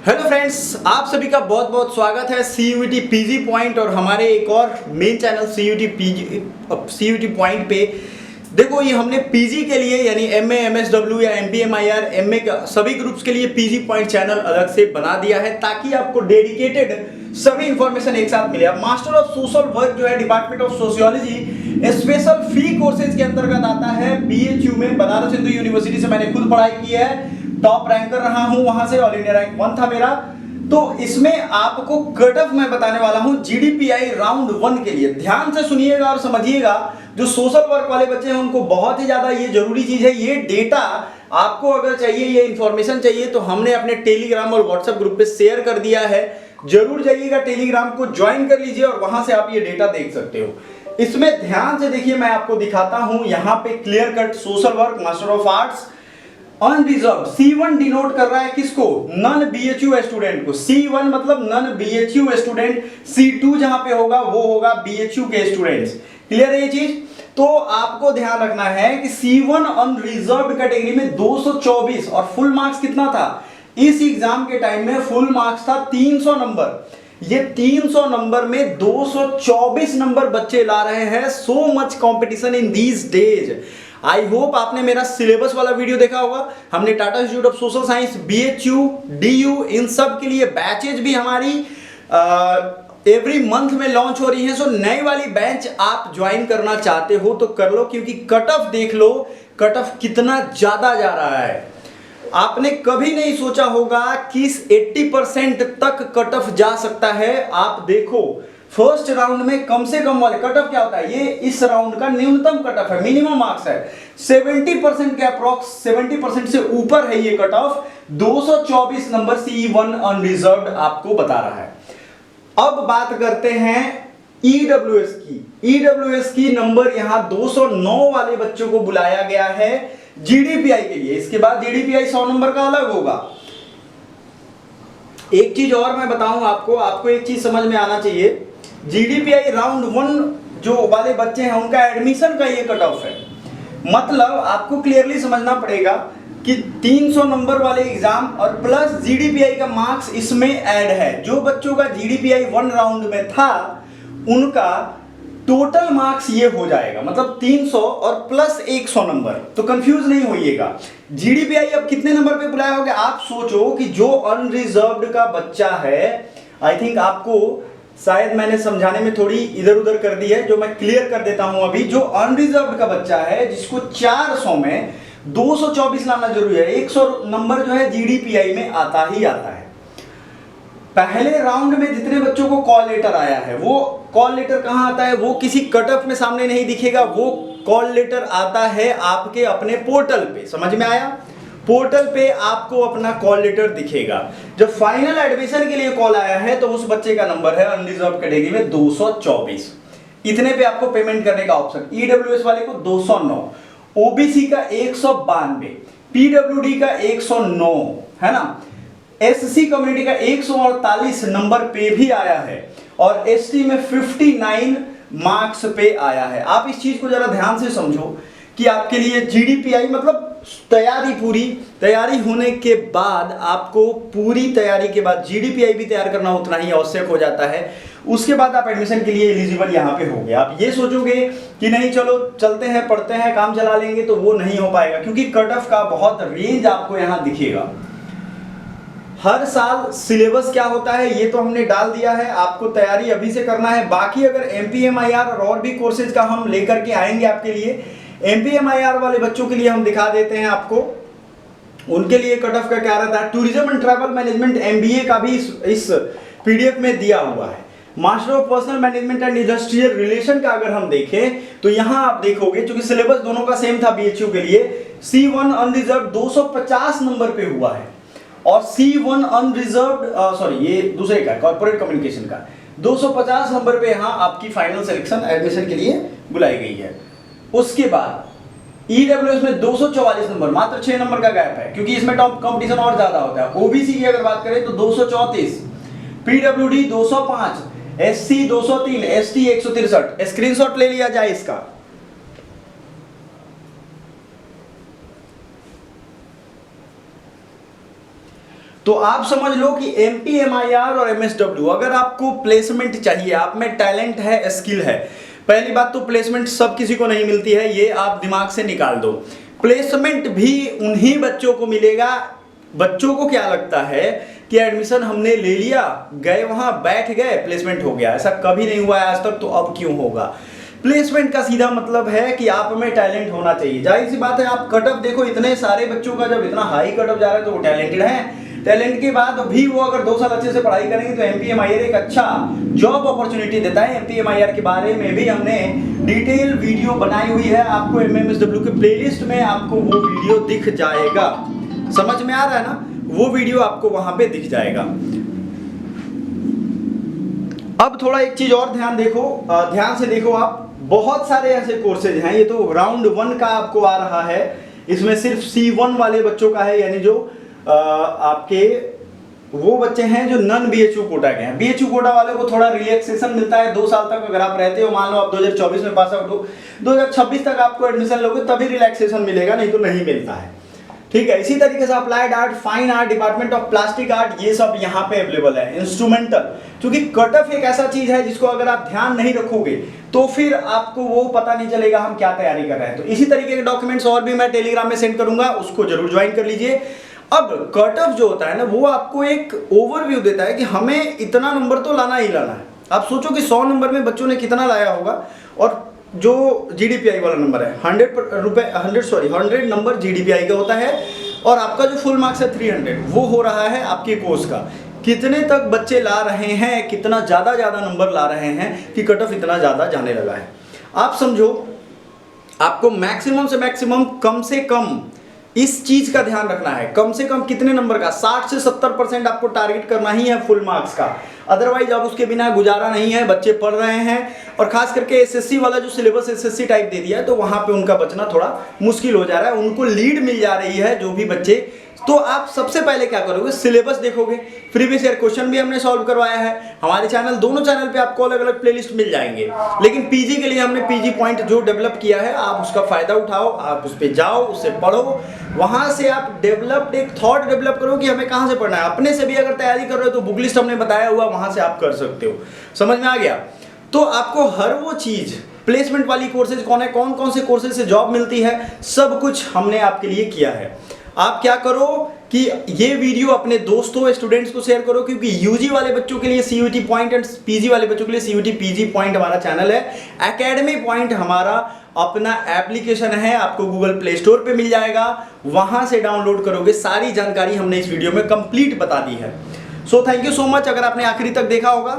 Hello friends, आप सभी का बहुत बहुत स्वागत है सीयूईटी पीजी पॉइंट और हमारे एक और मेन चैनल सीयूईटी पॉइंट पे। देखो, ये हमने पीजी के लिए यानी एमए, एमएसडब्ल्यू या एमपीएमआईआर, एमए का सभी ग्रुप्स के लिए पीजी पॉइंट चैनल अलग से बना दिया है ताकि आपको डेडिकेटेड सभी इंफॉर्मेशन एक साथ मिले। अब मास्टर ऑफ सोशल वर्क जो है department of sociology special free courses के अंतर्गत आता है बीएचयू में। बनारस हिंदू यूनिवर्सिटी से मैंने खुद पढ़ाई की है, टॉप रैंकर रहा हूं, वहां से ऑल इंडिया रैंक 1 था मेरा। तो इसमें आपको कट ऑफ मैं बताने वाला हूं जीडीपीआई राउंड 1 के लिए। ध्यान से सुनिएगा और समझिएगा, जो सोशल वर्क वाले बच्चे हैं उनको बहुत ही ज्यादा ये जरूरी चीज है। ये डेटा आपको अगर चाहिए, ये इंफॉर्मेशन चाहिए, तो हमने अपने टेलीग्राम और व्हाट्सएप ग्रुप पे शेयर कर दिया है। जरूर जाइएगा, टेलीग्राम को ज्वाइन कर लीजिए और वहां से आप ये डेटा देख सकते हो। इसमें ध्यान से देखिए, मैं आपको दिखाता हूं यहां पे clear cut social work master of arts unreserve C1 denote कर रहा है किसको? नन बीएचयू स्टूडेंट को। C1 मतलब नन बीएचयू स्टूडेंट, C2 जहां पे होगा वो होगा बीएचयू के स्टूडेंट्स। क्लियर है ये चीज? तो आपको ध्यान रखना है कि C1 अनरिजर्व कैटेगरी में 224 और फुल मार्क्स कितना था इस एग्जाम के टाइम में? फुल मार्क्स था 300 नंबर। ये 300 नंबर में 224 नंबर बच्चे ला रहे हैं। So much competition in these days. I hope आपने मेरा सिलेबस वाला वीडियो देखा होगा। हमने Tata Institute of Social Science, BHU, DU, इन सब के लिए बैचेज भी हमारी एवरी मंथ में लॉन्च हो रही है। सो नई वाली बैच आप ज्वाइन करना चाहते हो तो कर लो, क्योंकि कट ऑफ देख लो, कट ऑफ कितना ज्यादा जा रहा है। आपने कभी नहीं सोचा होगा कि 80% तक कट ऑफ जा सकता है। आप देखो, फर्स्ट राउंड में कम से कम वाले कट ऑफ क्या होता है, ये इस राउंड का न्यूनतम कट ऑफ है, मिनिमम मार्क्स है 70% के अप्रॉक्स, 70% से ऊपर है ये cut off. 224 number C1 unreserved आपको बता रहा है। अब बात करते हैं ईडब्ल्यूएस की। ईडब्ल्यूएस की नंबर यहां 209 वाले बच्चों को बुलाया गया है जीडीपीआई के लिए। इसके बाद जीडीपीआई 100 नंबर का अलग होगा। एक चीज और मैं बताऊं आपको एक चीज समझ में आना चाहिए। जीडीपीआई राउंड 1 जो वाले बच्चे हैं उनका एडमिशन का ये कट ऑफ है। मतलब आपको क्लियरली समझना पड़ेगा कि 300 नंबर वाले एग्जाम और प्लस जीडीपीआई का मार्क्स इसमें ऐड है। जो बच्चों का जीडीपीआई 1 राउंड में था उनका टोटल मार्क्स ये हो जाएगा, मतलब 300 और प्लस 100 नंबर। तो कंफ्यूज नहीं होइएगा। जीडीपीआई अब कितने नंबर पे बुलाया होगा? आप सोचो कि जो अनरिजर्व्ड का बच्चा है, आई थिंक आपको शायद मैंने समझाने में थोड़ी इधर उधर कर दी है, जो मैं क्लियर कर देता हूं अभी। जो अनरिजर्व्ड का बच्चा है जिसको 400 में 224 लाना जरूरी है, 100 नंबर जो है जीडीपीआई में आता ही आता है। पहले राउंड में जितने बच्चों को कॉल लेटर आया है, वो कॉल लेटर कहां आता है? वो किसी कट ऑफ में सामने नहीं दिखेगा, वो कॉल लेटर आता है आपके अपने पोर्टल पे। समझ में आया? पोर्टल पे आपको अपना कॉल लेटर दिखेगा। जब फाइनल एडमिशन के लिए कॉल आया है तो उस बच्चे का नंबर है अनरिजर्व कैटेगरी में 224। इतने पे आपको पेमेंट करने का ऑप्शन। ईडब्ल्यूएस वाले को 209, ओबीसी का 192, पीडब्ल्यूडी का 109, है ना, एससी कम्युनिटी का 148 नंबर पे भी आया है और एसटी में 59 मार्क्स पे आया है। आप इस चीज को जरा ध्यान से समझो कि आपके लिए जीडीपीआई मतलब तैयारी होने के बाद, आपको पूरी तैयारी के बाद जीडीपीआई भी तैयार करना उतना ही आवश्यक हो जाता है। उसके बाद आप एडमिशन के लिए एलिजिबल यहाँ पे हो गए। आप ये सोचोगे कि नहीं चलो चलते हैं, पढ़ते हैं, काम चला लेंगे, तो वो नहीं हो पाएगा, क्योंकि कट ऑफ का बहुत रेंज आपको यहाँ दिखेगा। हर साल सिलेबस क्या होता है ये तो हमने डाल दिया है, आपको तैयारी अभी से करना है। बाकी अगर एमपीएमआईआर और भी कोर्सेज का हम लेकर के आएंगे आपके लिए। एमपीएमआईआर वाले बच्चों के लिए हम दिखा देते हैं आपको, उनके लिए कट ऑफ का क्या रहता है। Tourism and travel management MBA का भी इस पीडीएफ में दिया हुआ है। Master of personal management and industrial relation का अगर हम देखें तो यहां आप देखोगे, क्योंकि सिलेबस दोनों का सेम था बीएचयू के लिए, C1 अनरिजर्व 250 नंबर पे हुआ है और C1 अनरिजर्व्ड सॉरी ये दूसरे का कॉर्पोरेट कम्युनिकेशन का 250 नंबर पे यहां आपकी फाइनल सिलेक्शन एडमिशन के लिए बुलाई गई है। उसके बाद ईडब्ल्यूएस में 244 नंबर, मात्र 6 नंबर का गैप है, क्योंकि इसमें टॉप कंपटीशन और ज्यादा होता है। ओबीसी की अगर बात करें तो 234, पीडब्ल्यूडी 205, एससी 203, एसटी 163। स्क्रीनशॉट ले लिया जाए इसका। तो आप समझ लो कि MPMIR और MSW, अगर आपको प्लेसमेंट चाहिए, आप में टैलेंट है, स्किल है, पहली बात तो प्लेसमेंट सब किसी को नहीं मिलती है, ये आप दिमाग से निकाल दो। प्लेसमेंट भी उन्हीं बच्चों को मिलेगा। बच्चों को क्या लगता है कि एडमिशन हमने ले लिया, गए वहां बैठ गए, प्लेसमेंट हो गया। ऐसा कभी नहीं हुआ है आज तक, तो अब क्यों होगा। प्लेसमेंट का सीधा मतलब है कि आप में टैलेंट होना चाहिए। जाहिर सी बात है, आप कट ऑफ देखो, इतने सारे बच्चों का जब इतना हाई कट ऑफ जा रहा है तो वो टैलेंटेड है। टैलेंट के बाद भी वो अगर 2 साल अच्छे से पढ़ाई करेंगे तो MPMIR एक अच्छा जॉब अपॉर्चुनिटी देता है। MPMIR के बारे में भी हमने डिटेल वीडियो बनाई हुई है, आपको MMSW के प्लेलिस्ट में आपको वो वीडियो दिख जाएगा। समझ में आ रहा है ना, वो वीडियो आपको वहां पे दिख जाएगा। अब थोड़ा एक चीज और ध्यान से देखो आप, बहुत सारे ऐसे कोर्सेज हैं। ये तो राउंड 1 का आपको आ रहा है, इसमें सिर्फ C1 वाले बच्चों का है, यानी जो आपके वो बच्चे हैं जो नॉन BHU कोटा के हैं। BHU कोटा वाले को थोड़ा रिलैक्सेशन मिलता है 2 साल तक। अगर आप रहते हो, मान लो आप 2024 में पास आउट हो, 2026 तक आपको एडमिशन लोगे तभी रिलैक्सेशन मिलेगा, नहीं तो नहीं मिलता है। ठीक है, इसी तरीके से applied art, fine art, department of plastic art, ये सब यहाँ पे अवेलेबल है। इंस्ट्रूमेंटल, क्योंकि कट ऑफ एक ऐसा चीज है जिसको अगर आप ध्यान नहीं रखोगे तो फिर आपको वो पता नहीं चलेगा हम क्या तैयारी कर रहे हैं। तो इसी तरीके के डॉक्यूमेंट्स और भी मैं टेलीग्राम में सेंड करूंगा, उसको जरूर ज्वाइन कर लीजिए। अब कट ऑफ जो होता है ना, वो आपको एक ओवरव्यू देता है कि हमें इतना नंबर तो लाना ही लाना है। आप सोचो कि 100 नंबर में बच्चों ने कितना लाया होगा, और जो GDPI वाला नंबर है 100 नंबर GDPI का होता है, और आपका जो फुल मार्क्स है 300, वो हो रहा है आपके कोर्स का। कितने तक बच्चे ला रहे हैं, कितना ज़्यादा नंबर ला रहे हैं कि कट ऑफ इतना ज़्यादा जाने लगा है। आप समझो, आपको मैक्सिमम से मैक्सिमम, कम से कम इस चीज का ध्यान रखना है, कम से कम कितने नंबर का, 60 से 70% आपको टारगेट करना ही है फुल मार्क्स का। अदरवाइज अब उसके बिना गुजारा नहीं है। बच्चे पढ़ रहे हैं, और खास करके SSC वाला जो सिलेबस SSC टाइप दे दिया है, तो वहां पे उनका बचना थोड़ा मुश्किल हो जा रहा है। उनको लीड मिल जा रही है जो भी बच्चे। तो आप सबसे पहले क्या करोगे, सिलेबस देखोगे। प्रीवियस ईयर क्वेश्चन भी हमने सॉल्व करवाया है हमारे चैनल, दोनों चैनल पे आपको अलग अलग प्लेलिस्ट मिल जाएंगे। लेकिन PG के लिए हमने PG पॉइंट जो डेवलप किया है, आप उसका फायदा उठाओ, आप उस पर जाओ, उससे पढ़ो, वहां से आप डेवलप्ड एक थॉट डेवलप करो कि हमें कहां से पढ़ना है। अपने से भी अगर तैयारी कर रहे हो तो बुक लिस्ट हमने बताया हुआ, वहां से आप कर सकते हो। समझ में आ गया। तो आपको हर वो चीज, प्लेसमेंट वाली कोर्सेज कौन से कोर्सेज से जॉब मिलती है, सब कुछ हमने आपके लिए किया है। आप क्या करो कि ये वीडियो अपने दोस्तों, स्टूडेंट्स को शेयर करो, क्योंकि UG वाले बच्चों के लिए CUET पॉइंट एंड PG वाले बच्चों के लिए CUET PG पॉइंट हमारा चैनल है। एकेडमी पॉइंट हमारा अपना एप्लीकेशन है, आपको गूगल प्ले स्टोर पे मिल जाएगा, वहां से डाउनलोड करोगे। सारी जानकारी हमने इस वीडियो में कंप्लीट बता दी है। So thank you so much. अगर आपने आखिरी तक देखा होगा